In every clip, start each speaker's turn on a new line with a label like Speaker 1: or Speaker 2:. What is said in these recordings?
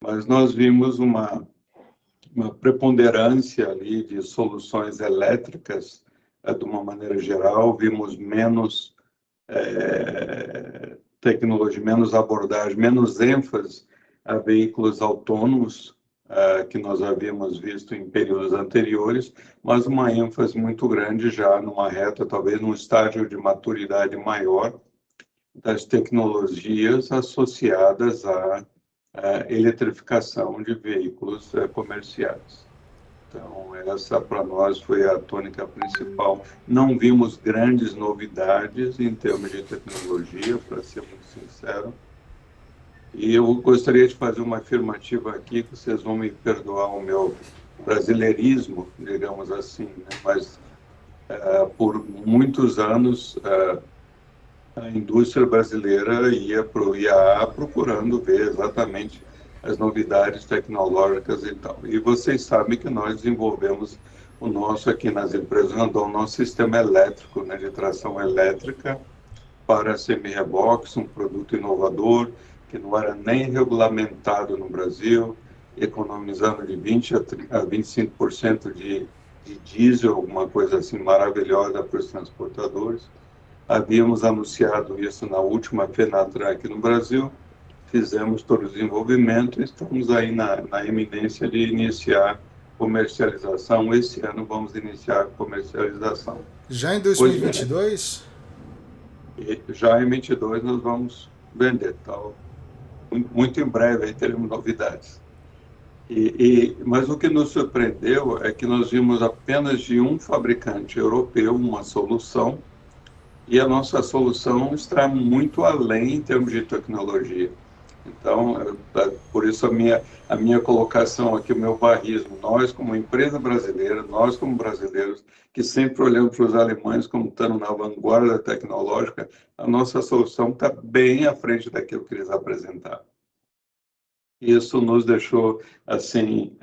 Speaker 1: mas nós vimos uma preponderância ali de soluções elétricas, de uma maneira geral, vimos menos tecnologia, menos abordagem, menos ênfase a veículos autônomos, que nós havíamos visto em períodos anteriores, mas uma ênfase muito grande já numa reta, talvez num estágio de maturidade maior das tecnologias associadas à eletrificação de veículos comerciais. Então, essa para nós foi a tônica principal. Não vimos grandes novidades em termos de tecnologia, para ser muito sincero. E eu gostaria de fazer uma afirmativa aqui, que vocês vão me perdoar o meu brasileirismo, digamos assim, né? Mas por muitos anos a indústria brasileira ia para o IAA procurando ver exatamente as novidades tecnológicas e tal. E vocês sabem que nós desenvolvemos o nosso aqui nas empresas Randon, o nosso sistema elétrico, né, de tração elétrica para semi-reboques, um produto inovador que não era nem regulamentado no Brasil, economizando de 20% a 25% de diesel, alguma coisa assim maravilhosa para os transportadores. Havíamos anunciado isso na última FENATRAN aqui no Brasil, fizemos todo o desenvolvimento e estamos aí na iminência de iniciar comercialização. Esse ano vamos iniciar a comercialização.
Speaker 2: Já em 2022?
Speaker 1: Já em 2022 nós vamos vender. Então, muito em breve aí teremos novidades. Mas o que nos surpreendeu é que nós vimos apenas de um fabricante europeu uma solução, e a nossa solução está muito além em termos de tecnologia. Então, por isso a minha colocação aqui, o meu barrismo, nós como empresa brasileira, nós como brasileiros, que sempre olhamos para os alemães como estando na vanguarda tecnológica, a nossa solução está bem à frente daquilo que eles apresentaram. Isso nos deixou, assim,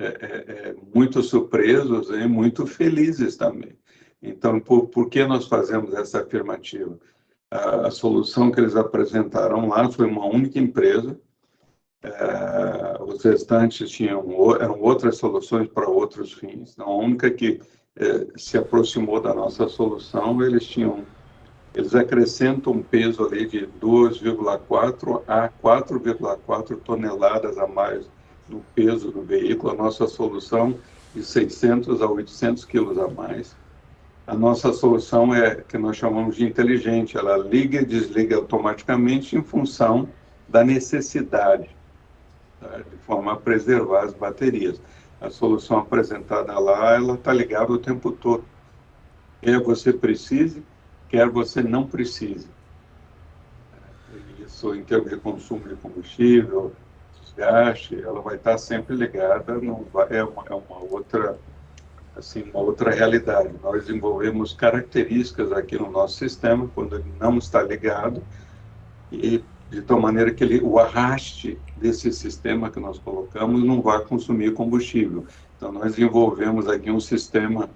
Speaker 1: muito surpresos e muito felizes também. Então, por que nós fazemos essa afirmativa? A solução que eles apresentaram lá foi uma única empresa, os restantes eram outras soluções para outros fins. A única que se aproximou da nossa solução, eles acrescentam um peso ali de 2,4 a 4,4 toneladas a mais no peso do veículo. A nossa solução de 600 a 800 quilos a mais. A nossa solução que nós chamamos de inteligente, ela liga e desliga automaticamente em função da necessidade, tá? De forma a preservar as baterias. A solução apresentada lá, ela está ligada o tempo todo. Quer você precise, quer você não precise. Isso em termos de consumo de combustível, desgaste, ela vai estar sempre ligada, é uma outra realidade. Nós desenvolvemos características aqui no nosso sistema, quando ele não está ligado, e de tal maneira que o arraste desse sistema que nós colocamos não vai consumir combustível. Então, nós desenvolvemos aqui um sistema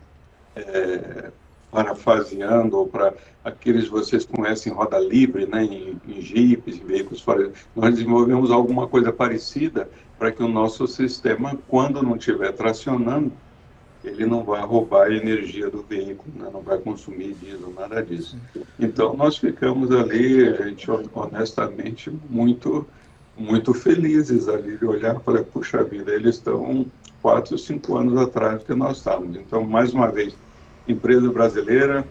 Speaker 1: parafaseando, ou para aqueles que vocês conhecem roda livre, né, em jipes, em veículos fora. Nós desenvolvemos alguma coisa parecida para que o nosso sistema, quando não estiver tracionando, ele não vai roubar a energia do veículo, né? Não vai consumir diesel, nada disso. Então, nós ficamos ali, gente, honestamente, muito, muito felizes ali de olhar e falar, puxa vida, eles estão 4 ou 5 anos atrás do que nós estávamos. Então, mais uma vez, empresa brasileira,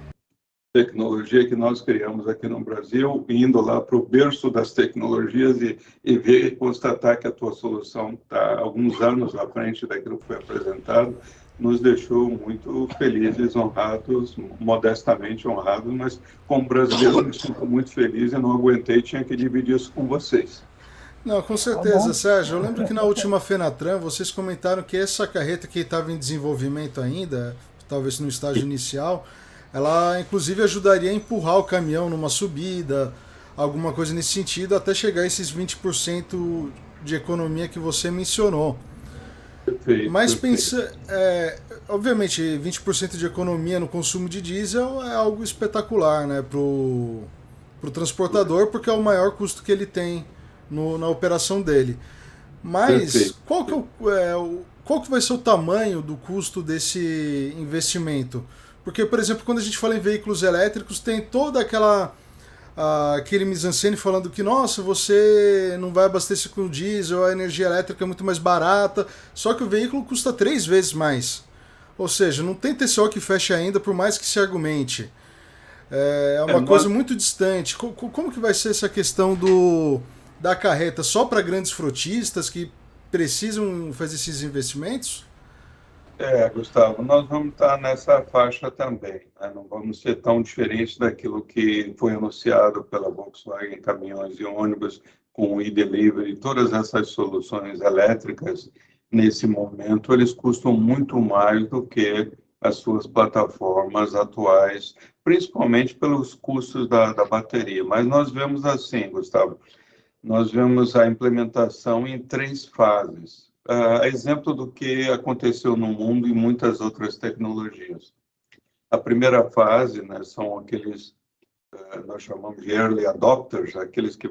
Speaker 1: tecnologia que nós criamos aqui no Brasil, indo lá para o berço das tecnologias e ver e constatar que a tua solução está alguns anos à frente daquilo que foi apresentado, nos deixou muito felizes, honrados, modestamente honrados, mas como brasileiro me sinto muito feliz e não aguentei, tinha que dividir isso com vocês.
Speaker 2: Não, com certeza, Sérgio. Eu lembro que na última FENATRAN vocês comentaram que essa carreta que estava em desenvolvimento ainda, talvez no estágio inicial, ela inclusive ajudaria a empurrar o caminhão numa subida, alguma coisa nesse sentido, até chegar a esses 20% de economia que você mencionou.
Speaker 1: Perfeito,
Speaker 2: Mas
Speaker 1: perfeito.
Speaker 2: obviamente, 20% de economia no consumo de diesel é algo espetacular, né, pro transportador, porque é o maior custo que ele tem na operação dele. Mas
Speaker 1: Perfeito.
Speaker 2: qual que vai ser o tamanho do custo desse investimento? Porque, por exemplo, quando a gente fala em veículos elétricos, tem toda aquele mise-en-scène falando que, nossa, você não vai abastecer com diesel, a energia elétrica é muito mais barata, só que o veículo custa 3 vezes mais. Ou seja, não tem TCO que feche ainda, por mais que se argumente. É
Speaker 1: É,
Speaker 2: uma coisa
Speaker 1: nós,
Speaker 2: muito distante. Como que vai ser essa questão da carreta? Só para grandes frotistas que precisam fazer esses investimentos?
Speaker 1: Gustavo, nós vamos estar nessa faixa também, né? Não vamos ser tão diferentes daquilo que foi anunciado pela Volkswagen Caminhões e Ônibus com o e-delivery, todas essas soluções elétricas, nesse momento, eles custam muito mais do que as suas plataformas atuais, principalmente pelos custos da bateria. Mas nós vemos assim, Gustavo, nós vemos a implementação em 3 fases. Exemplo do que aconteceu no mundo e muitas outras tecnologias. A primeira fase, né, são aqueles, nós chamamos de early adopters, aqueles que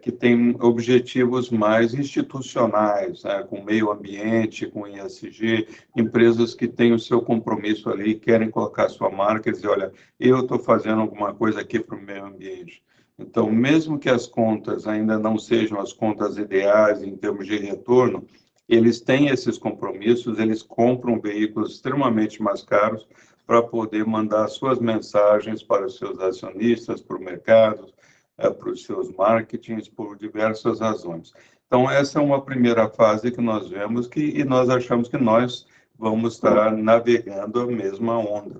Speaker 1: que têm objetivos mais institucionais, né, com meio ambiente, com ESG, empresas que têm o seu compromisso ali, querem colocar sua marca e dizer, olha, eu estou fazendo alguma coisa aqui para o meio ambiente. Então, mesmo que as contas ainda não sejam as contas ideais em termos de retorno, eles têm esses compromissos, eles compram veículos extremamente mais caros para poder mandar suas mensagens para os seus acionistas, para o mercado, para os seus marketings, por diversas razões. Então, essa é uma primeira fase que nós vemos e nós achamos que nós vamos estar navegando a mesma onda.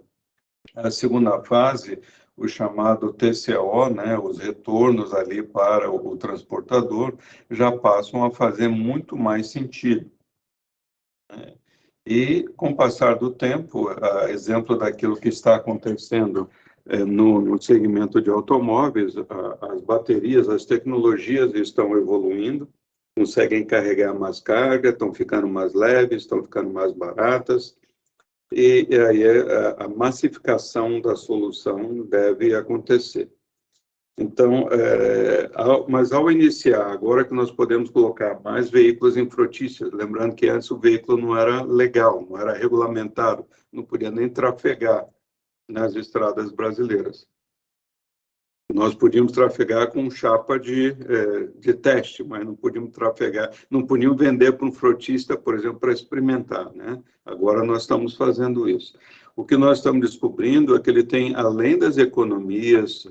Speaker 1: A segunda fase, o chamado TCO, né, os retornos ali para o transportador, já passam a fazer muito mais sentido. E, com o passar do tempo, exemplo daquilo que está acontecendo no segmento de automóveis, as baterias, as tecnologias estão evoluindo, conseguem carregar mais carga, estão ficando mais leves, estão ficando mais baratas, e aí a massificação da solução deve acontecer. Então, mas ao iniciar, agora que nós podemos colocar mais veículos em frotícias, lembrando que antes o veículo não era legal, não era regulamentado, não podia nem trafegar nas estradas brasileiras. Nós podíamos trafegar com chapa de teste, mas não podíamos trafegar, não podíamos vender para um frotista, por exemplo, para experimentar, né? Agora nós estamos fazendo isso. O que nós estamos descobrindo é que ele tem, além das economias,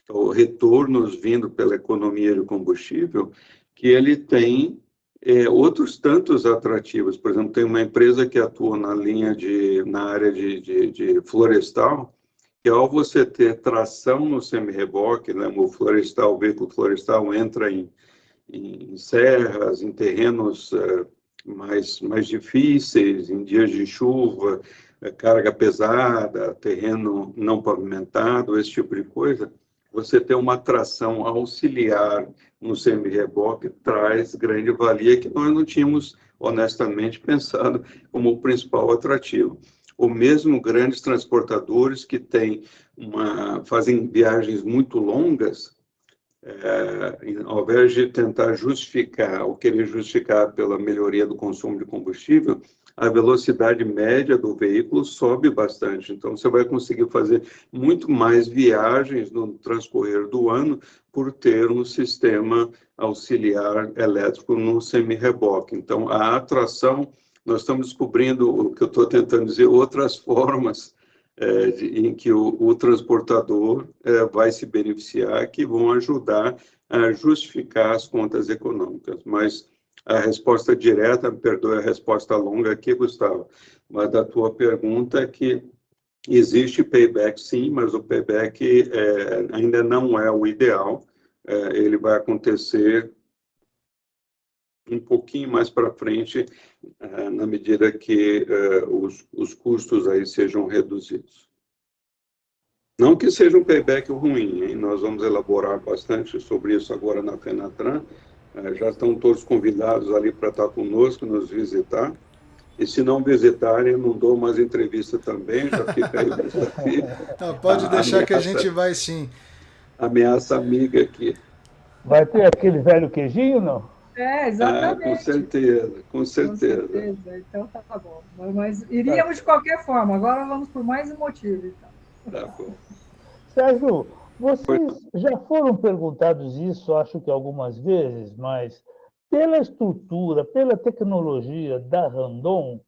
Speaker 1: ou retornos vindo pela economia de combustível, que ele tem outros tantos atrativos. Por exemplo, tem uma empresa que atua na área de florestal, que ao você ter tração no semi-reboque, né, o veículo florestal entra em serras, em terrenos mais difíceis, em dias de chuva, carga pesada, terreno não pavimentado, esse tipo de coisa, você ter uma tração auxiliar no semi-reboque traz grande valia que nós não tínhamos, honestamente, pensado como o principal atrativo. Ou mesmo grandes transportadores que fazem viagens muito longas, ao invés de tentar justificar ou querer justificar pela melhoria do consumo de combustível, a velocidade média do veículo sobe bastante. Então, você vai conseguir fazer muito mais viagens no transcorrer do ano por ter um sistema auxiliar elétrico no semi-reboque. Então, a atração, nós estamos descobrindo, o que eu estou tentando dizer, outras formas em que o transportador vai se beneficiar, que vão ajudar a justificar as contas econômicas. Mas a resposta direta, me perdoe a resposta longa aqui, Gustavo, mas da tua pergunta é que existe payback sim, mas o payback ainda não é o ideal, ele vai acontecer um pouquinho mais para frente, na medida que os custos aí sejam reduzidos. Não que seja um payback ruim, hein? Nós vamos elaborar bastante sobre isso agora na Fenatran, já estão todos convidados ali para estar conosco, nos visitar, e se não visitarem, eu não dou mais entrevista também, já fica aí o desafio.
Speaker 2: Pode deixar que a gente vai sim.
Speaker 1: Ameaça amiga aqui.
Speaker 3: Vai ter aquele velho queijinho, não?
Speaker 1: Ah, com
Speaker 3: Exatamente.
Speaker 1: certeza, com
Speaker 3: Com
Speaker 1: certeza.
Speaker 3: certeza. Então tá bom. Mas iríamos de qualquer forma. Agora vamos por mais um motivo, então.
Speaker 1: Tá bom.
Speaker 4: Sérgio, vocês já foram perguntados isso, acho que algumas vezes, mas pela estrutura, pela tecnologia da Randon,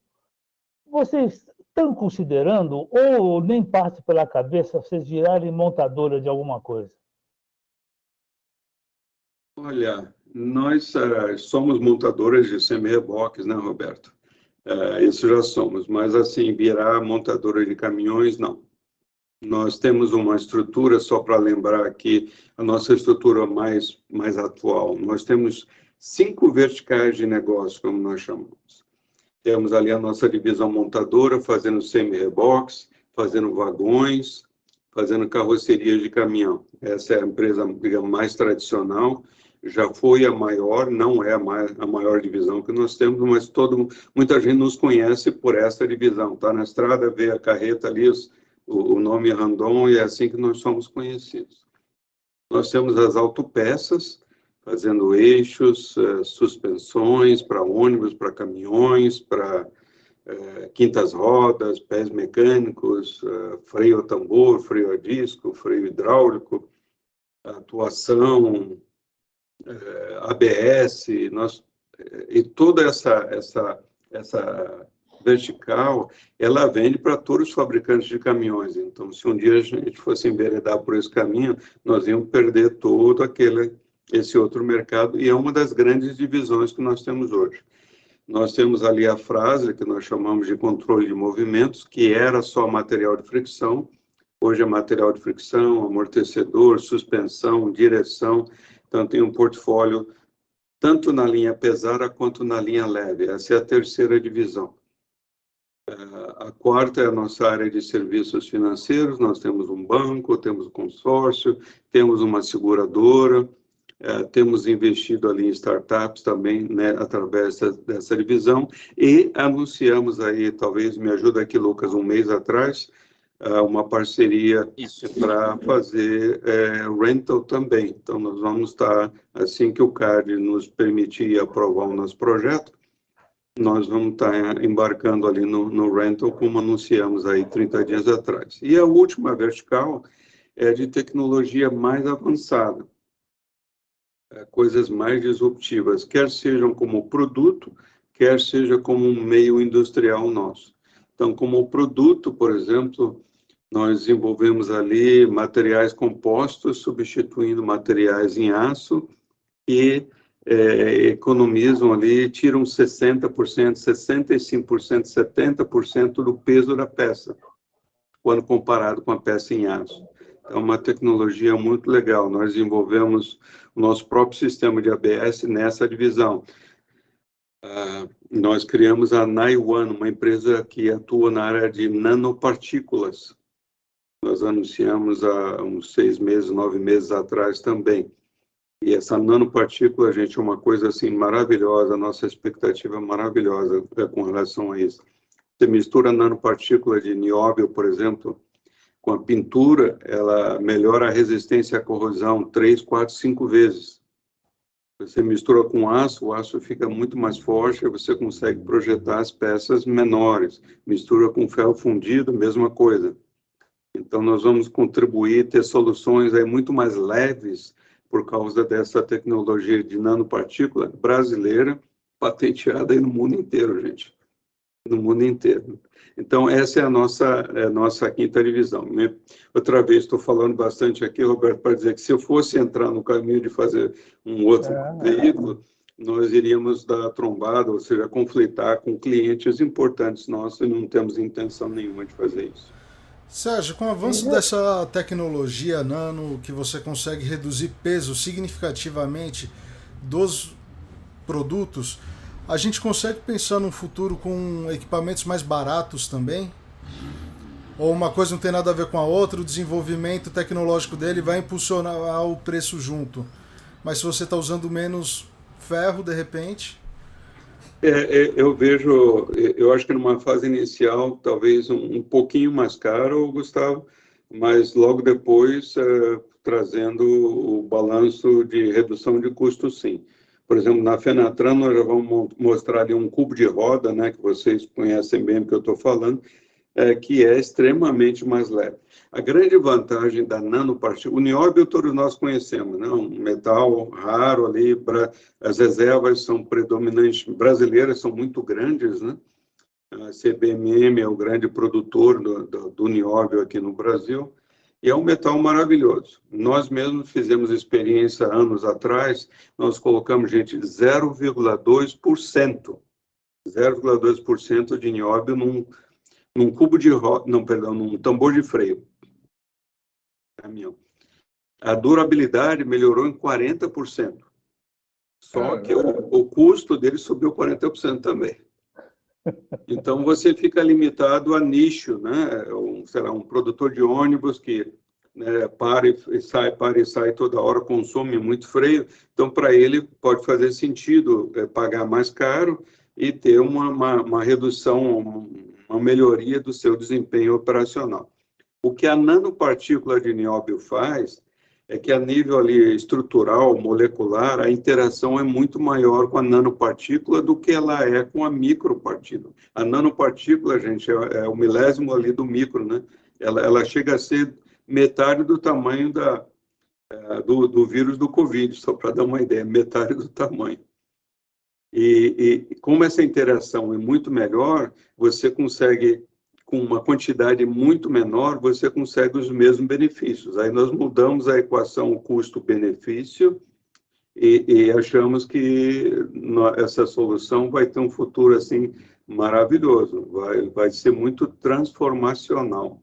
Speaker 4: vocês estão considerando, ou nem parte pela cabeça, vocês virarem montadora de alguma coisa?
Speaker 1: Olha, nós somos montadores de semi-reboques, né, Roberto? Isso já somos, mas assim, virar montadora de caminhões, não. Nós temos uma estrutura, só para lembrar aqui, a nossa estrutura mais atual. Nós temos 5 verticais de negócio, como nós chamamos. Temos ali a nossa divisão montadora, fazendo semi-reboques, fazendo vagões, fazendo carrocerias de caminhão. Essa é a empresa, digamos, mais tradicional. Já foi a maior, não é a maior divisão que nós temos, mas muita gente nos conhece por essa divisão. Está na estrada, vê a carreta ali, o nome Randon, e é assim que nós somos conhecidos. Nós temos as autopeças, fazendo eixos, suspensões para ônibus, para caminhões, para quintas rodas, pés mecânicos, freio a tambor, freio a disco, freio hidráulico, atuação, ABS, e toda essa vertical, ela vende para todos os fabricantes de caminhões. Então, se um dia a gente fosse enveredar por esse caminho, nós íamos perder todo esse outro mercado, e é uma das grandes divisões que nós temos hoje. Nós temos ali a frase que nós chamamos de controle de movimentos, que era só material de fricção, hoje é material de fricção, amortecedor, suspensão, direção. Então, tem um portfólio tanto na linha pesada quanto na linha leve. Essa é a terceira divisão. A quarta é a nossa área de serviços financeiros. Nós temos um banco, temos um consórcio, temos uma seguradora, temos investido ali em startups também, né, através dessa divisão, e anunciamos aí, talvez me ajuda aqui, Lucas, um mês atrás, uma parceria para fazer rental também. Então, nós vamos estar, assim que o CARD nos permitir aprovar o nosso projeto, nós vamos estar embarcando ali no rental, como anunciamos aí 30 dias atrás. E a última vertical é de tecnologia mais avançada, coisas mais disruptivas, quer sejam como produto, quer seja como um meio industrial nosso. Então, como produto, por exemplo, nós desenvolvemos ali materiais compostos, substituindo materiais em aço, e economizam ali, tiram 60%, 65%, 70% do peso da peça, quando comparado com a peça em aço. É uma tecnologia muito legal. Nós desenvolvemos o nosso próprio sistema de ABS nessa divisão. Nós criamos a Naiwan, uma empresa que atua na área de nanopartículas. Nós anunciamos há uns 6 meses, 9 meses atrás também. E essa nanopartícula, gente, é uma coisa assim maravilhosa, a nossa expectativa é maravilhosa com relação a isso. Você mistura a nanopartícula de nióbio, por exemplo, com a pintura, ela melhora a resistência à corrosão 3, 4, 5 vezes. Você mistura com aço, o aço fica muito mais forte, e você consegue projetar as peças menores. Mistura com ferro fundido, mesma coisa. Então, nós vamos contribuir, ter soluções aí muito mais leves, por causa dessa tecnologia de nanopartícula brasileira, patenteada aí no mundo inteiro, gente. No mundo inteiro. Então, essa é a nossa quinta divisão. Outra vez, estou falando bastante aqui, Roberto, para dizer que se eu fosse entrar no caminho de fazer um outro veículo, nós iríamos dar trombada, ou seja, conflitar com clientes importantes nossos, e não temos intenção nenhuma de fazer isso.
Speaker 2: Sérgio, com o avanço dessa tecnologia nano, que você consegue reduzir peso significativamente dos produtos, a gente consegue pensar num futuro com equipamentos mais baratos também? Ou uma coisa não tem nada a ver com a outra, o desenvolvimento tecnológico dele vai impulsionar o preço junto. Mas se você está usando menos ferro, de repente...
Speaker 1: Eu acho que numa fase inicial, talvez um pouquinho mais caro, Gustavo, mas logo depois trazendo o balanço de redução de custos, sim. Por exemplo, na Fenatran, nós já vamos mostrar ali um cubo de roda, né, que vocês conhecem bem do que eu estou falando, que é extremamente mais leve. A grande vantagem da nanopartícula, o nióbio todos nós conhecemos, né? Um metal raro ali, as reservas são predominantes, brasileiras são muito grandes, né? A CBMM é o grande produtor do nióbio aqui no Brasil, e é um metal maravilhoso. Nós mesmos fizemos experiência anos atrás, nós colocamos, gente, 0,2%, 0,2% de nióbio num cubo de roda, não, perdão, num tambor de freio. Caminhão. A durabilidade melhorou em 40%. Só que o custo dele subiu 40% também. Então, você fica limitado a nicho, né? Será um produtor de ônibus que, né, para e sai toda hora, consome muito freio. Então, para ele, pode fazer sentido pagar mais caro e ter uma redução, uma melhoria do seu desempenho operacional. O que a nanopartícula de nióbio faz é que, a nível ali estrutural, molecular, a interação é muito maior com a nanopartícula do que ela é com a micropartícula. A nanopartícula, gente, é o milésimo ali do micro, né? Ela chega a ser metade do tamanho do vírus do Covid, só para dar uma ideia, metade do tamanho. E como essa interação é muito melhor, você consegue, com uma quantidade muito menor, você consegue os mesmos benefícios. Aí nós mudamos a equação custo-benefício e achamos que essa solução vai ter um futuro assim maravilhoso, vai ser muito transformacional.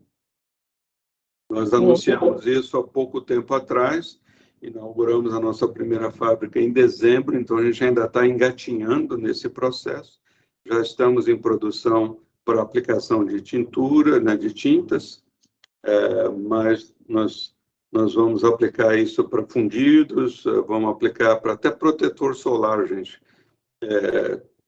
Speaker 1: Nós anunciamos isso há pouco tempo atrás, inauguramos a nossa primeira fábrica em dezembro, então a gente ainda está engatinhando nesse processo. Já estamos em produção para aplicação de tintura, né, de tintas, mas nós vamos aplicar isso para fundidos, vamos aplicar para até protetor solar, gente.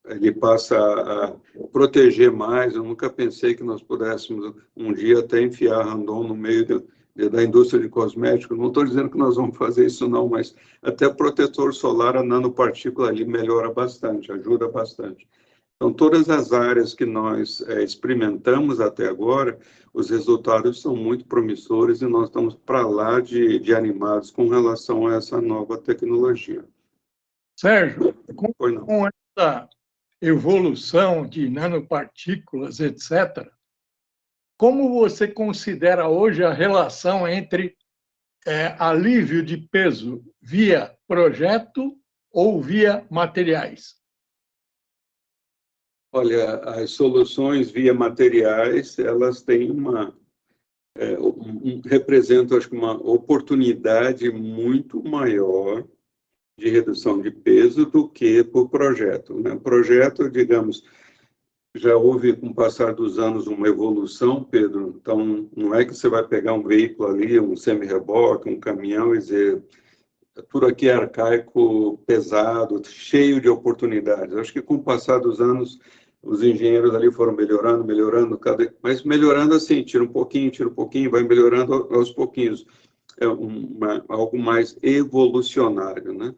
Speaker 1: Ele passa a proteger mais. Eu nunca pensei que nós pudéssemos um dia até enfiar Randon no meio da indústria de cosméticos. Não estou dizendo que nós vamos fazer isso não, mas até protetor solar, a nanopartícula ali melhora bastante, ajuda bastante. Então, todas as áreas que nós experimentamos até agora, os resultados são muito promissores e nós estamos para lá de animados com relação a essa nova tecnologia.
Speaker 5: Sérgio, com essa evolução de nanopartículas, etc., como você considera hoje a relação entre alívio de peso via projeto ou via materiais?
Speaker 1: Olha, as soluções via materiais, elas têm representam, acho que, uma oportunidade muito maior de redução de peso do que por projeto, né? Projeto, digamos, já houve, com o passar dos anos, uma evolução, Pedro. Então, não é que você vai pegar um veículo ali, um semi-reboque, um caminhão e dizer, tudo aqui é arcaico, pesado, cheio de oportunidades. Acho que, com o passar dos anos, os engenheiros ali foram melhorando, mas melhorando assim, tira um pouquinho, vai melhorando aos pouquinhos. É algo mais evolucionário, né?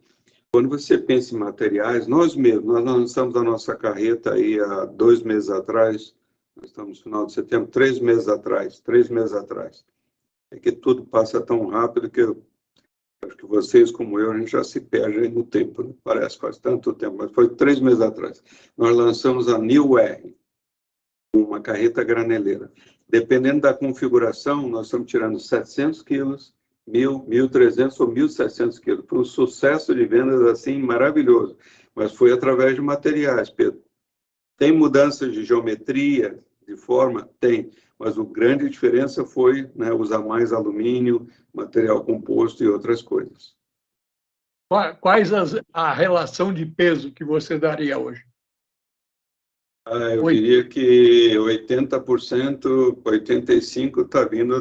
Speaker 1: Quando você pensa em materiais, nós lançamos a nossa carreta aí há 2 meses atrás, nós estamos no final de setembro, 3 meses atrás. É que tudo passa tão rápido que acho que vocês, como eu, a gente já se perde aí no tempo, né? Parece faz tanto tempo, mas foi 3 meses atrás. Nós lançamos a New R, uma carreta graneleira. Dependendo da configuração, nós estamos tirando 700 quilos, 1.000, 1.300 ou 1.700 quilos. Foi um sucesso de vendas assim maravilhoso, mas foi através de materiais, Pedro. Tem mudanças de geometria, de forma? Tem, mas a grande diferença foi, né, usar mais alumínio, material composto e outras coisas.
Speaker 5: Quais a relação de peso que você daria hoje?
Speaker 1: Eu diria que 80%, 85% está vindo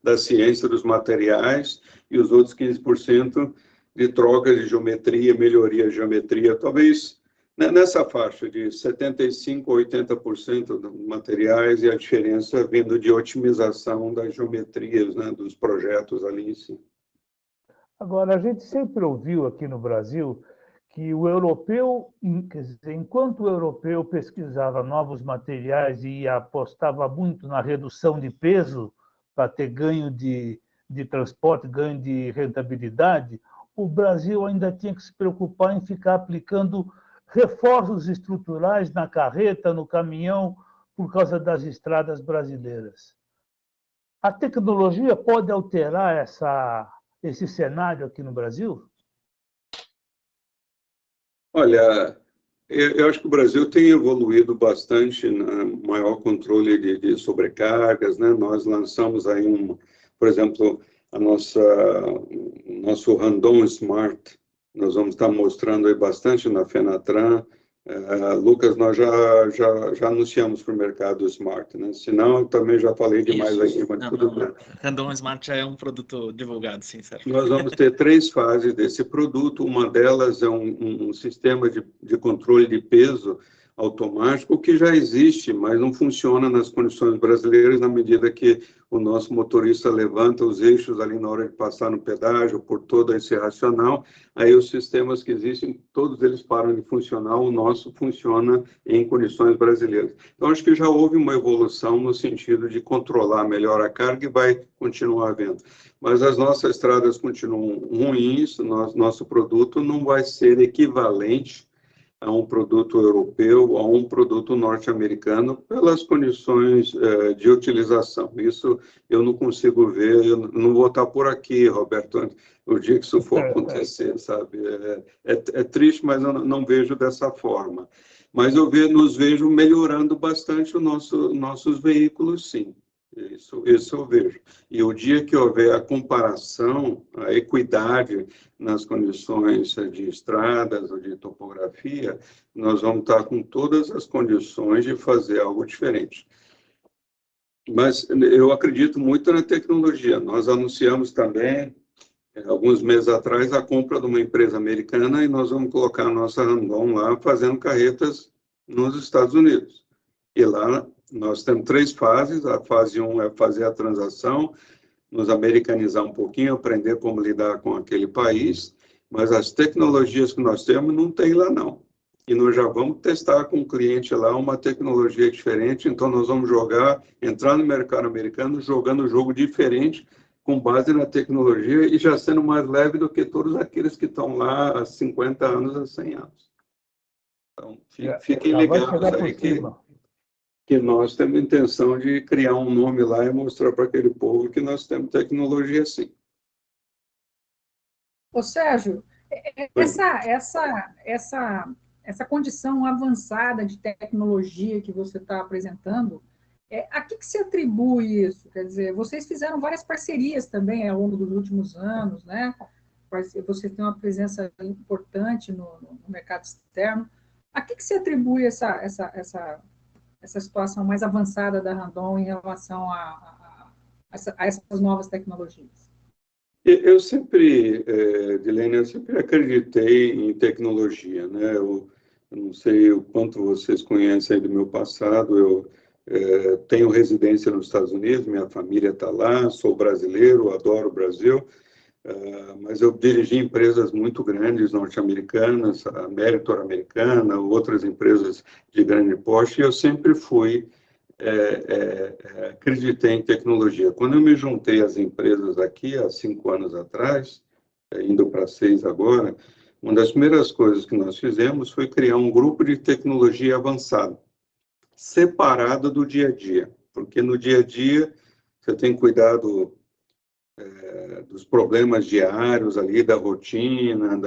Speaker 1: da ciência dos materiais e os outros 15% de troca de geometria, melhoria de geometria. Talvez nessa faixa de 75% a 80% dos materiais e a diferença vindo de otimização das geometrias, né, dos projetos ali em si.
Speaker 4: Agora, a gente sempre ouviu aqui no Brasil que o europeu, quer dizer, enquanto o europeu pesquisava novos materiais e apostava muito na redução de peso para ter ganho de transporte, ganho de rentabilidade, o Brasil ainda tinha que se preocupar em ficar aplicando reforços estruturais na carreta, no caminhão, por causa das estradas brasileiras. A tecnologia pode alterar esse cenário aqui no Brasil?
Speaker 1: Olha, eu acho que o Brasil tem evoluído bastante no maior controle de sobrecargas, né? Nós lançamos aí por exemplo, nosso Randon Smart, nós vamos estar mostrando aí bastante na Fenatran. Lucas, nós já anunciamos para o mercado Smart, né? Senão, eu também já falei demais aqui, mas tudo bem.
Speaker 6: Randon Smart já é um produto divulgado, sim, Sérgio.
Speaker 1: Nós vamos ter 3 fases desse produto. Uma delas é um sistema de controle de peso automático que já existe, mas não funciona nas condições brasileiras na medida que o nosso motorista levanta os eixos ali na hora de passar no pedágio, por todo esse racional, aí os sistemas que existem, todos eles param de funcionar, o nosso funciona em condições brasileiras. Então, acho que já houve uma evolução no sentido de controlar melhor a carga e vai continuar havendo. Mas as nossas estradas continuam ruins, nosso produto não vai ser equivalente a um produto europeu, a um produto norte-americano, pelas condições de utilização. Isso eu não consigo ver, eu não vou estar por aqui, Roberto, o dia que isso for acontecer, sabe? É triste, mas eu não vejo dessa forma. Mas nos vejo melhorando bastante nossos veículos, sim. Isso eu vejo. E o dia que houver a comparação, a equidade nas condições de estradas ou de topografia, nós vamos estar com todas as condições de fazer algo diferente. Mas eu acredito muito na tecnologia. Nós anunciamos também, alguns meses atrás, a compra de uma empresa americana e nós vamos colocar a nossa Randon lá fazendo carretas nos Estados Unidos. E lá nós temos 3 fases. A fase 1 é fazer a transação, nos americanizar um pouquinho, aprender como lidar com aquele país, mas as tecnologias que nós temos não tem lá não. E nós já vamos testar com o cliente lá uma tecnologia diferente, então nós vamos entrar no mercado americano jogando um jogo diferente, com base na tecnologia e já sendo mais leve do que todos aqueles que estão lá há 50 anos, há 100 anos. Então, fiquem ligados aí que nós temos a intenção de criar um nome lá e mostrar para aquele povo que nós temos tecnologia sim.
Speaker 3: Ô, Sérgio, essa condição avançada de tecnologia que você está apresentando, a que se atribui isso? Quer dizer, vocês fizeram várias parcerias também ao longo dos últimos anos, né? Você tem uma presença importante no mercado externo. A que se atribui essa situação mais avançada da Randon em relação a essas novas tecnologias?
Speaker 1: Eu sempre, Dilene, eu sempre acreditei em tecnologia, né? Eu não sei o quanto vocês conhecem do meu passado, eu tenho residência nos Estados Unidos, minha família está lá, sou brasileiro, adoro o Brasil, mas eu dirigi empresas muito grandes norte-americanas, a Meritor americana, outras empresas de grande porte, e eu sempre acreditei em tecnologia. Quando eu me juntei às empresas aqui, há 5 anos atrás, indo para 6 agora, uma das primeiras coisas que nós fizemos foi criar um grupo de tecnologia avançada, separado do dia a dia, porque no dia a dia você tem cuidado dos problemas diários ali, da rotina,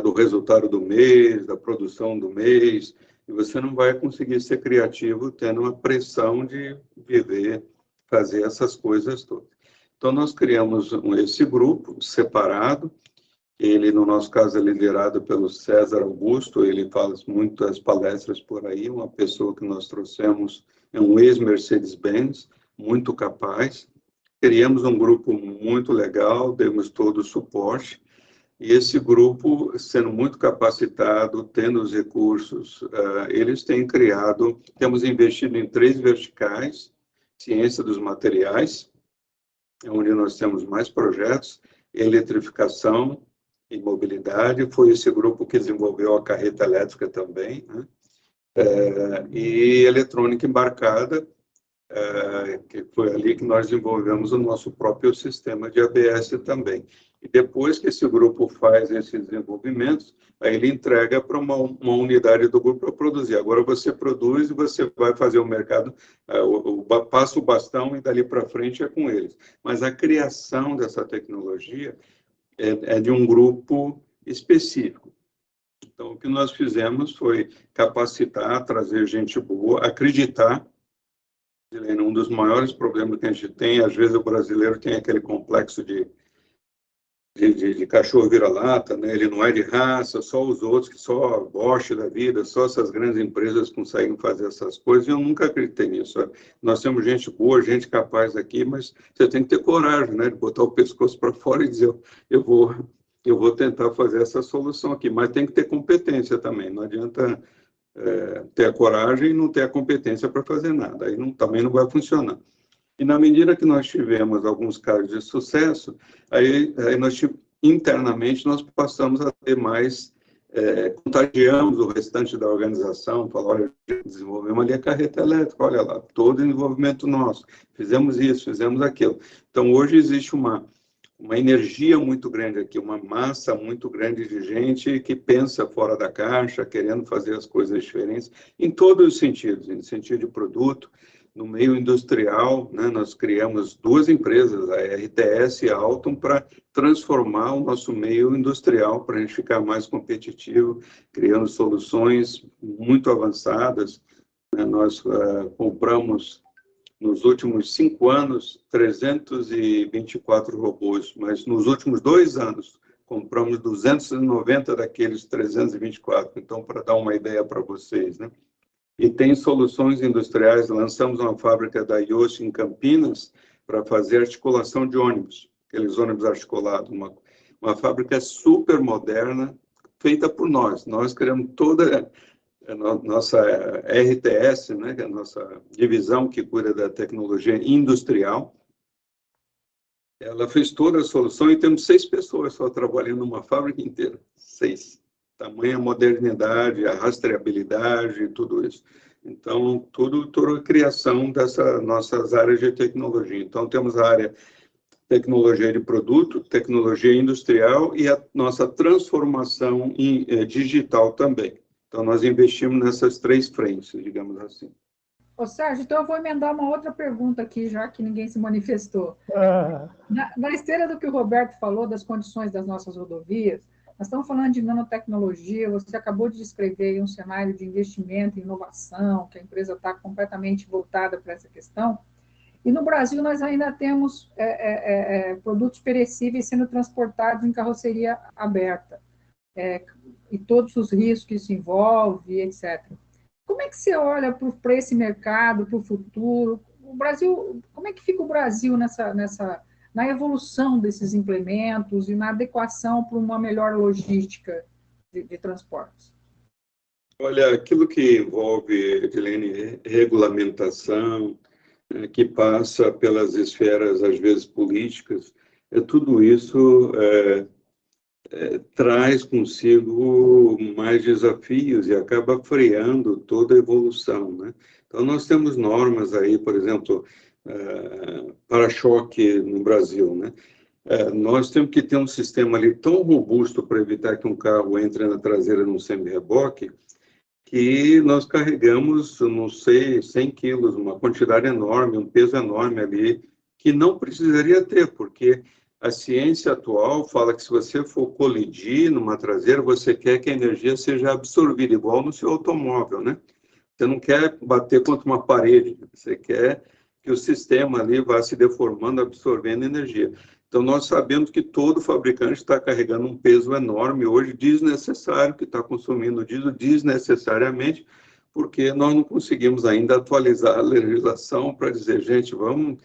Speaker 1: do resultado do mês, da produção do mês, e você não vai conseguir ser criativo tendo uma pressão de viver, fazer essas coisas todas. Então, nós criamos esse grupo separado, ele, no nosso caso, é liderado pelo César Augusto, ele faz muitas palestras por aí, uma pessoa que nós trouxemos, é um ex-Mercedes-Benz, muito capaz. Criamos um grupo muito legal, demos todo o suporte, e esse grupo, sendo muito capacitado, tendo os recursos, eles têm temos investido em 3 verticais, ciência dos materiais, onde nós temos mais projetos, eletrificação em mobilidade, foi esse grupo que desenvolveu a carreta elétrica também, né? E eletrônica embarcada, que foi ali que nós desenvolvemos o nosso próprio sistema de ABS também. E depois que esse grupo faz esses desenvolvimentos, aí ele entrega para uma unidade do grupo para produzir. Agora você produz e você vai fazer o mercado, passa o bastão e dali para frente é com eles. Mas a criação dessa tecnologia é de um grupo específico. Então, o que nós fizemos foi capacitar, trazer gente boa, acreditar. Um dos maiores problemas que a gente tem, às vezes o brasileiro tem aquele complexo de cachorro vira-lata, né? Ele não é de raça, só os outros, que só a Bosch da vida, só essas grandes empresas conseguem fazer essas coisas, e eu nunca acreditei nisso. Nós temos gente boa, gente capaz aqui, mas você tem que ter coragem, né, de botar o pescoço para fora e dizer, eu vou tentar fazer essa solução aqui, mas tem que ter competência também, não adianta ter a coragem e não ter a competência para fazer nada, aí também não vai funcionar. E na medida que nós tivemos alguns casos de sucesso, aí internamente nós passamos a ter mais, contagiamos o restante da organização, falamos, olha, desenvolvemos ali a carreta elétrica, olha lá, todo desenvolvimento nosso, fizemos isso, fizemos aquilo. Então, hoje existe uma energia muito grande aqui, uma massa muito grande de gente que pensa fora da caixa, querendo fazer as coisas diferentes, em todos os sentidos, no sentido de produto. No meio industrial, né, nós criamos 2 empresas, a RTS e a Alton, para transformar o nosso meio industrial, para a gente ficar mais competitivo, criando soluções muito avançadas. Nós compramos, nos últimos 5 anos, 324 robôs, mas nos últimos 2 anos, compramos 290 daqueles 324. Então, para dar uma ideia para vocês, né? E tem soluções industriais, lançamos uma fábrica da Yoshi em Campinas para fazer articulação de ônibus, aqueles ônibus articulados, uma fábrica super moderna, feita por nós. Nós criamos toda a nossa RTS, né, que é a nossa divisão que cuida da tecnologia industrial. Ela fez toda a solução e temos 6 pessoas só trabalhando numa fábrica inteira, 6. Tamanha modernidade, a rastreabilidade, tudo isso. Então, toda a criação dessas nossas áreas de tecnologia. Então, temos a área tecnologia de produto, tecnologia industrial e a nossa transformação digital também. Então, nós investimos nessas 3 frentes, digamos assim.
Speaker 3: Ô, Sérgio, então eu vou emendar uma outra pergunta aqui, já que ninguém se manifestou. Na esteira do que o Roberto falou, das condições das nossas rodovias, nós estamos falando de nanotecnologia, você acabou de descrever um cenário de investimento em inovação, que a empresa está completamente voltada para essa questão, e no Brasil nós ainda temos produtos perecíveis sendo transportados em carroceria aberta, e todos os riscos que isso envolve, etc. Como é que você olha para esse mercado, para o futuro? O Brasil, como é que fica o Brasil na evolução desses implementos e na adequação para uma melhor logística de transportes?
Speaker 1: Olha, aquilo que envolve, Edilene, regulamentação, que passa pelas esferas, às vezes, políticas, tudo isso traz consigo mais desafios e acaba freando toda a evolução, né? Então, nós temos normas aí, por exemplo, para-choque no Brasil, né? Nós temos que ter um sistema ali tão robusto para evitar que um carro entre na traseira num semi-reboque, que nós carregamos, não sei, 100 quilos, uma quantidade enorme, um peso enorme ali, que não precisaria ter, porque a ciência atual fala que se você for colidir numa traseira, você quer que a energia seja absorvida, igual no seu automóvel, né? Você não quer bater contra uma parede, você quer que o sistema ali vá se deformando, absorvendo energia. Então, nós sabemos que todo fabricante está carregando um peso enorme hoje, desnecessário, que está consumindo diesel desnecessariamente, porque nós não conseguimos ainda atualizar a legislação para dizer, gente, vamos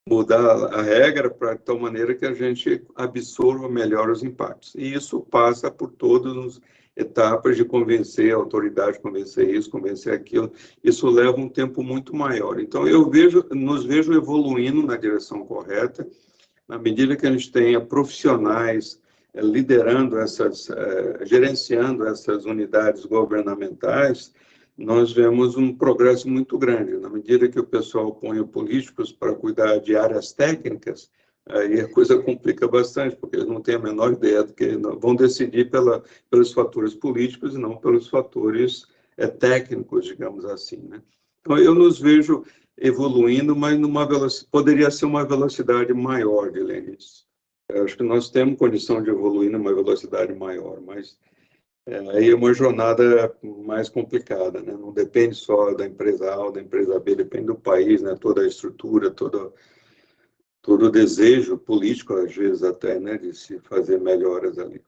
Speaker 1: mudar a regra para tal maneira que a gente absorva melhor os impactos. E isso passa por todas as etapas de convencer a autoridade, convencer isso, convencer aquilo. Isso leva um tempo muito maior. Então, nos vejo evoluindo na direção correta, na medida que a gente tenha profissionais liderando gerenciando essas unidades governamentais, nós vemos um progresso muito grande. Na medida que o pessoal põe políticos para cuidar de áreas técnicas, aí a coisa complica bastante, porque eles não têm a menor ideia do que vão decidir pelos fatores políticos e não pelos fatores técnicos, digamos assim, né? Então, eu nos vejo evoluindo, mas poderia ser uma velocidade maior, Dilenis. Eu acho que nós temos condição de evoluir numa velocidade maior, mas aí é uma jornada mais complicada, né? Não depende só da empresa A ou da empresa B, depende do país, né? Toda a estrutura, todo o desejo político, às vezes até, né? De se fazer melhoras ali.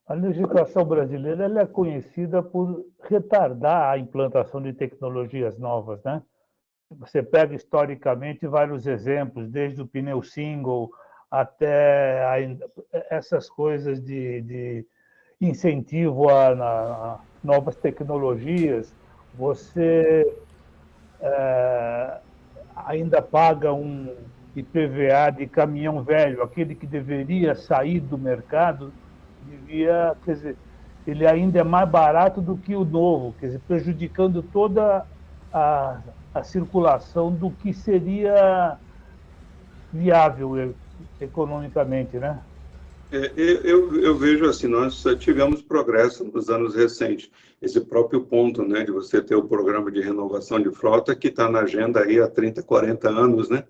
Speaker 4: A legislação brasileira ela é conhecida por retardar a implantação de tecnologias novas, né? Você pega historicamente vários exemplos, desde o pneu single até essas coisas de incentivo a novas tecnologias. Você ainda paga um IPVA de caminhão velho, aquele que deveria sair do mercado, quer dizer, ele ainda é mais barato do que o novo, quer dizer, prejudicando toda a circulação do que seria viável economicamente, né?
Speaker 1: Eu vejo assim, nós tivemos progresso nos anos recentes. Esse próprio ponto, né, de você ter o programa de renovação de frota, que está na agenda aí há 30, 40 anos, né?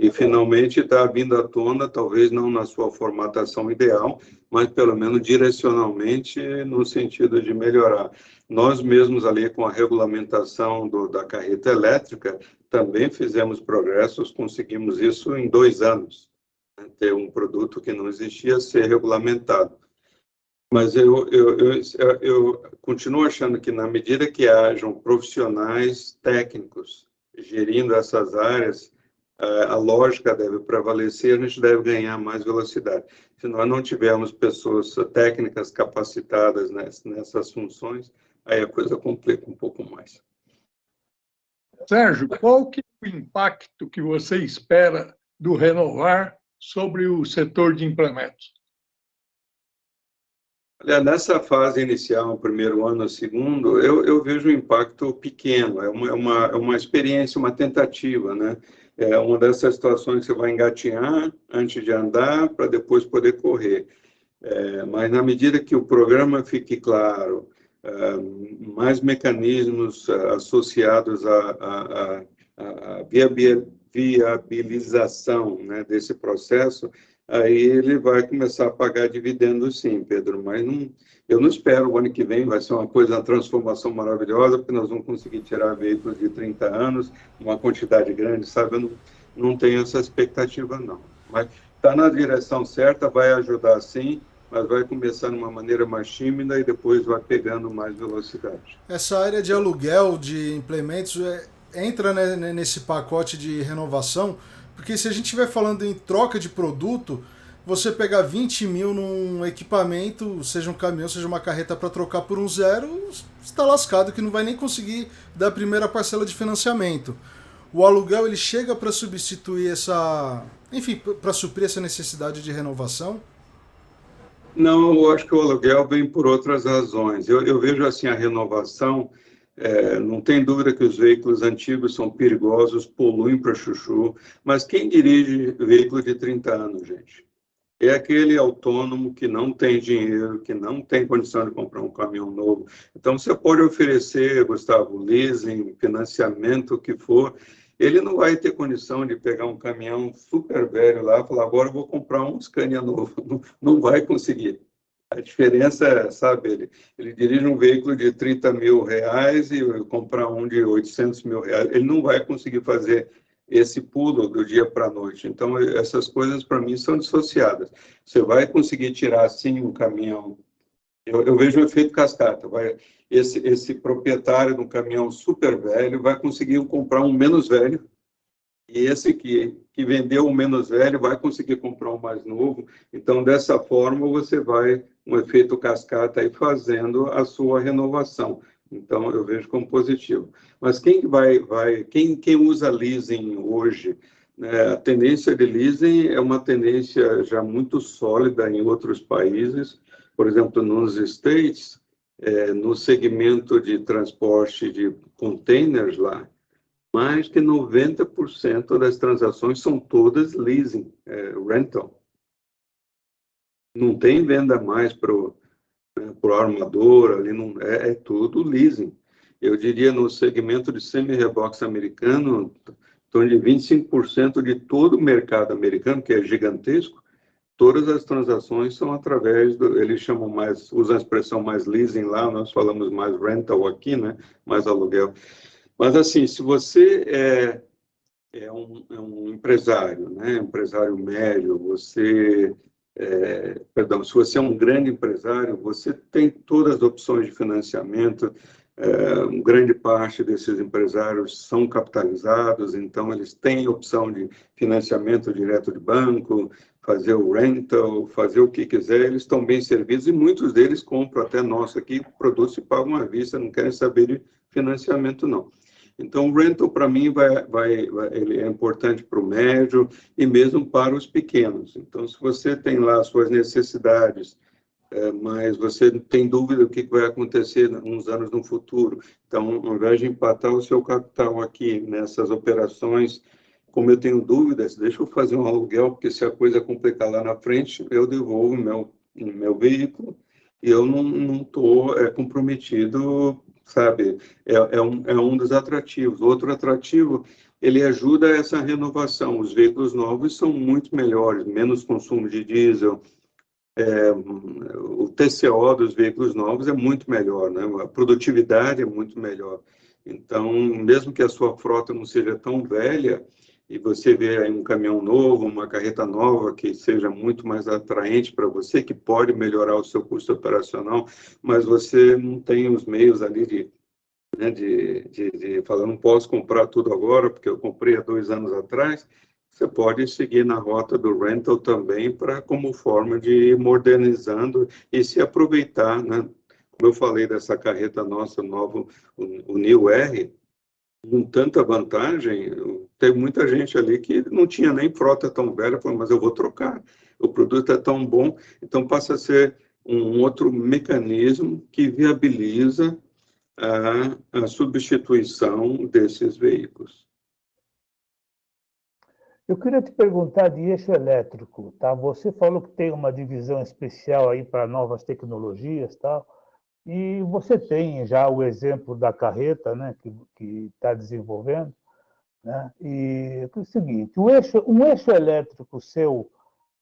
Speaker 1: E finalmente está vindo à tona, talvez não na sua formatação ideal, mas pelo menos direcionalmente no sentido de melhorar. Nós mesmos ali com a regulamentação da carreta elétrica também fizemos progressos, conseguimos isso em 2 anos, né? Ter um produto que não existia ser regulamentado. Mas eu continuo achando que na medida que hajam profissionais técnicos gerindo essas áreas, a lógica deve prevalecer, a gente deve ganhar mais velocidade. Se nós não tivermos pessoas técnicas capacitadas nessas funções, aí a coisa complica um pouco mais.
Speaker 5: Sérgio, qual que é o impacto que você espera do Renovar sobre o setor de implementos?
Speaker 1: Olha, nessa fase inicial, o primeiro ano, o segundo, eu vejo um impacto pequeno, é uma experiência, uma tentativa, né? É uma dessas situações que você vai engatinhar antes de andar, para depois poder correr. Mas na medida que o programa fique claro, mais mecanismos associados à viabilização, né, desse processo, aí ele vai começar a pagar dividendos, sim, Pedro, mas eu não espero o ano que vem, vai ser uma transformação maravilhosa, porque nós vamos conseguir tirar veículos de 30 anos, uma quantidade grande, sabe? Eu não tenho essa expectativa, não. Mas está na direção certa, vai ajudar, sim, mas vai começar de uma maneira mais tímida e depois vai pegando mais velocidade.
Speaker 2: Essa área de aluguel de implementos entra, né, nesse pacote de renovação, porque se a gente estiver falando em troca de produto, você pegar 20 mil num equipamento, seja um caminhão, seja uma carreta, para trocar por um zero, está lascado, que não vai nem conseguir dar a primeira parcela de financiamento. O aluguel ele chega para substituir para suprir essa necessidade de renovação?
Speaker 1: Não, eu acho que o aluguel vem por outras razões. Eu vejo assim a renovação, não tem dúvida que os veículos antigos são perigosos, poluem para chuchu, mas quem dirige veículo de 30 anos, gente? É aquele autônomo que não tem dinheiro, que não tem condição de comprar um caminhão novo. Então, você pode oferecer, Gustavo, leasing, financiamento, o que for, ele não vai ter condição de pegar um caminhão super velho lá e falar, agora eu vou comprar um Scania novo. Não vai conseguir. A diferença é, sabe, ele dirige um veículo de 30 mil reais e comprar um de 800 mil reais. Ele não vai conseguir fazer esse pulo do dia para a noite. Então, essas coisas, para mim, são dissociadas. Você vai conseguir tirar, sim, um caminhão. Eu vejo o efeito cascata. Esse proprietário de um caminhão super velho vai conseguir comprar um menos velho, e esse que vendeu o menos velho vai conseguir comprar um mais novo. Então, dessa forma, você vai, um efeito cascata, aí, fazendo a sua renovação. Então, eu vejo como positivo. Mas quem usa leasing hoje A tendência de leasing é uma tendência já muito sólida em outros países. Por exemplo, nos States, no segmento de transporte de containers lá, mais que 90% das transações são todas leasing, rental. Não tem venda mais para o armador, ali não, é tudo leasing. Eu diria no segmento de semi-reboque americano, em torno de 25% de todo o mercado americano, que é gigantesco, todas as transações são através eles chamam mais, usam a expressão mais leasing lá, nós falamos mais rental aqui, né? Mais aluguel. Mas assim, se você é um empresário, né? Empresário médio, se você é um grande empresário, você tem todas as opções de financiamento. Grande parte desses empresários são capitalizados, então eles têm opção de financiamento direto de banco, fazer o rental, fazer o que quiser, eles estão bem servidos e muitos deles compram até nosso aqui, produtos e pagam à vista, não querem saber de financiamento não. Então, o rental, para mim, ele é importante para o médio e mesmo para os pequenos. Então, se você tem lá as suas necessidades, mas você tem dúvida do que vai acontecer uns anos no futuro, então, ao invés de empatar o seu capital aqui nessas operações, como eu tenho dúvidas, deixa eu fazer um aluguel, porque se a coisa complicar lá na frente, eu devolvo meu veículo e eu não estou comprometido, sabe? É um dos atrativos. Outro atrativo, ele ajuda essa renovação. Os veículos novos são muito melhores, menos consumo de diesel. O TCO dos veículos novos é muito melhor, né? A produtividade é muito melhor. Então, mesmo que a sua frota não seja tão velha, e você vê aí um caminhão novo, uma carreta nova que seja muito mais atraente para você, que pode melhorar o seu custo operacional, mas você não tem os meios ali de falar, não posso comprar tudo agora, porque eu comprei há 2 anos atrás. Você pode seguir na rota do rental também, como forma de ir modernizando e se aproveitar, né? Como eu falei dessa carreta nossa nova, o New R, com tanta vantagem, tem muita gente ali que não tinha nem frota tão velha, falou, mas eu vou trocar, o produto é tão bom, então passa a ser um outro mecanismo que viabiliza a substituição desses veículos.
Speaker 4: Eu queria te perguntar de eixo elétrico, tá? Você falou que tem uma divisão especial aí para novas tecnologias, tal. E você tem já o exemplo da carreta, né, que está desenvolvendo, né? E é o seguinte, um eixo elétrico seu,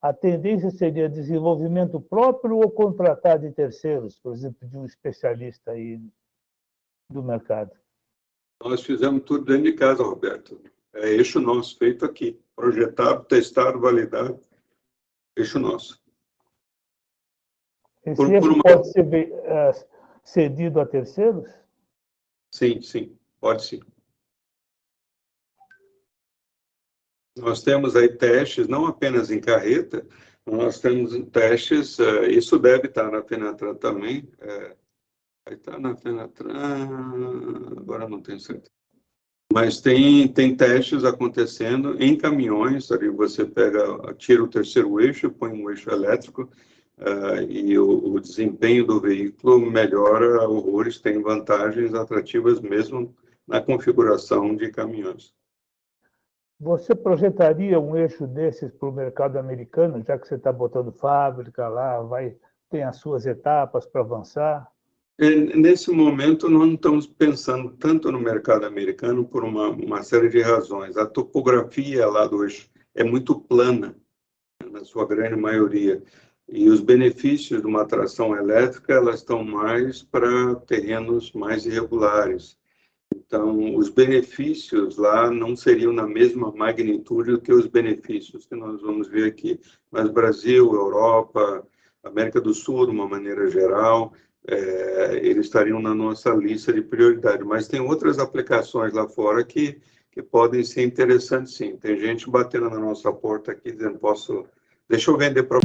Speaker 4: a tendência seria desenvolvimento próprio ou contratar de terceiros, por exemplo, de um especialista aí do mercado?
Speaker 1: Nós fizemos tudo dentro de casa, Roberto. É eixo nosso, feito aqui, projetado, testado, validado, eixo nosso.
Speaker 4: Esse eixo pode ser cedido a terceiros?
Speaker 1: Sim, pode sim. Nós temos aí testes, não apenas em carreta, nós temos testes, isso deve estar na Fenatran também, vai estar na Fenatran, agora não tenho certeza. Mas tem testes acontecendo em caminhões, ali você tira o terceiro eixo, põe um eixo elétrico, e o desempenho do veículo melhora horrores, tem vantagens atrativas mesmo na configuração de caminhões.
Speaker 4: Você projetaria um eixo desses para o mercado americano, já que você está botando fábrica lá, tem as suas etapas para avançar?
Speaker 1: Nesse momento, nós não estamos pensando tanto no mercado americano por uma série de razões. A topografia lá do eixo é muito plana, na sua grande maioria. E os benefícios de uma tração elétrica, elas estão mais para terrenos mais irregulares. Então, os benefícios lá não seriam na mesma magnitude do que os benefícios que nós vamos ver aqui. Mas Brasil, Europa, América do Sul, de uma maneira geral, eles estariam na nossa lista de prioridade. Mas tem outras aplicações lá fora que podem ser interessantes, sim. Tem gente batendo na nossa porta aqui dizendo, deixa eu vender para